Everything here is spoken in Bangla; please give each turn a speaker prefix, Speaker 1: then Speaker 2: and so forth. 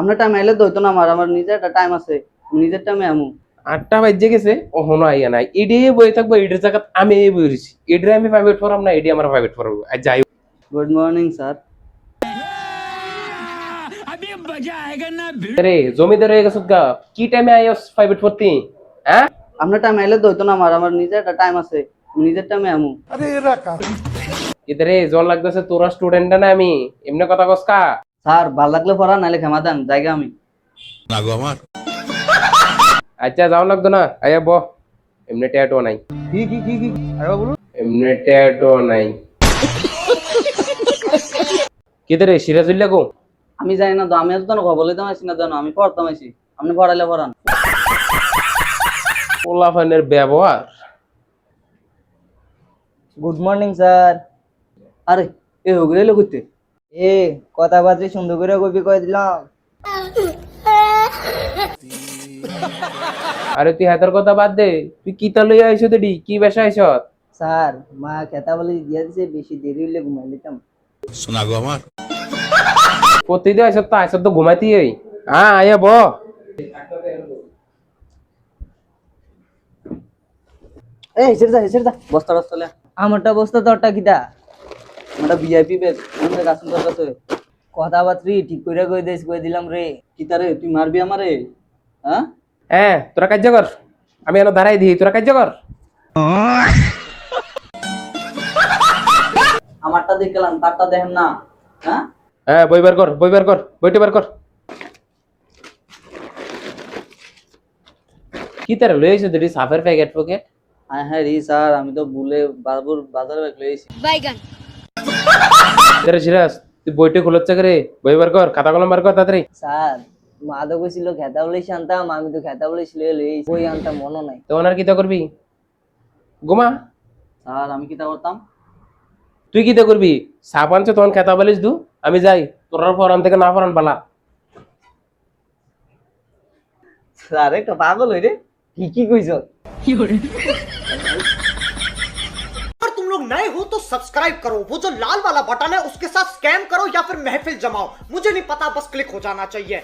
Speaker 1: আপনার টাইম আইলে তো হইতো না, আমার নিজের একটা টাইম আছে, নিজের টাইমে আমু।
Speaker 2: 8টা বাজে গেছে ওহনো আইয়া নাই, এডি বই থাকবো, এডির জায়গা আমি বই রইছি, এডির আমি প্রাইভেট পড়াম না, এডি আমার প্রাইভেট পড়াবো। আর যাই
Speaker 1: গুড মর্নিং স্যার।
Speaker 2: রে জমিদার হয়ে গেছত গা, কি টাইমে আইস প্রাইভেট পড়তি? হ্যাঁ,
Speaker 1: আপনার টাইম আইলে তো হইতো না, আমার নিজের একটা টাইম আছে, নিজের টাইমে আমু।
Speaker 2: ইদারে জল লাগতেছে, তোরা স্টুডেন্ট না আমি, এমনি কথা কস কা?
Speaker 1: স্যার ভাল লাগলে পড়া, নাইলে ক্ষমা দেন, জায়গা আমি।
Speaker 2: আচ্ছা যাও লাগতো না, আয়া ব। এমনি ট্যাটও নাই, এমনি ট্যাটও নাই। কিদারে সিরাজুল্লাহ গো?
Speaker 1: আমি জানি না তো, আমি এত খবর বলিতাম আসি না জানো, আমি পড়তাম আসি, আপনি পড়াইলে পড়ান।
Speaker 2: পোলাফানের ব্যবহার।
Speaker 3: Good morning sir.
Speaker 1: আরে এ হগরে এলো করতে।
Speaker 3: এ কথাবার্তা সুন্দর করে কবি কয়ে দিলাম।
Speaker 2: আরে তুই হাতের কথা বাদ দে, তুই কি তা লইয়া আইছ দেডি, কি বেশা আইছ?
Speaker 3: স্যার মা খেতা বলে দিয়ে দিছে, বেশি দেরি হইলে ঘুমাই নিতাম।
Speaker 4: শোনা গো আমার
Speaker 2: প্রতিদিন আইছ তো ঘুমাইতি এই। হ্যাঁ আয়া ব।
Speaker 1: এ হেসের যা বস্তা বস্তা লে।
Speaker 3: আমারটা বস্তা তোরটা কিটা?
Speaker 1: আমরা ভিআইপি বেস, আমাদের কাছে তোর কাছে।
Speaker 3: কথাবার্তা ঠিক করে কয়ে দিলাম রে।
Speaker 1: কি তারে তুই মারবি আমারে? হ্যাঁ
Speaker 2: হ্যাঁ তোরা কার্য কর, আমি এনে দাঁড়াই দিই, তোরা কার্য কর।
Speaker 1: আমারটা দেখলাম, তারটা দেখেন না। হ্যাঁ
Speaker 2: হ্যাঁ বই বার কর, বইটা বার কর। কি তারা লই আইছ দেডি সাফের প্যাকেট পকেট?
Speaker 1: হ্যাঁ হ্যাঁ রি স্যার, আমি তো ভুলে বাবুর বাজারে ব্যাগ লইছি।
Speaker 2: তারে সিরাজ তুই বইটা খুলছে করে, বই বার কর, খাতা কলম বার কর তাড়াতাড়ি।
Speaker 3: স্যার মা তো কইছিল খেতা বলে আনতাম, আমি তো খেতা বলে বই আনতাম মনে নাই।
Speaker 2: তো ওনার কিতা করবি? ঘুমা।
Speaker 1: স্যার আমি কিটা করতাম?
Speaker 2: তুই কিতা করবি? সাপ আনছে তখন খেতা বলিস দু, আমি যাই, তোর পরান থেকে না পরান বালা।
Speaker 1: স্যার একটা পাগল হই রে।
Speaker 3: ঠিকই কইছ।
Speaker 5: अगर तुम लोग नए हो तो सब्सक्राइब करो, वो जो लाल वाला बटन है उसके साथ स्कैम करो या फिर महफिल जमाओ, मुझे नहीं पता, बस क्लिक हो जाना चाहिए।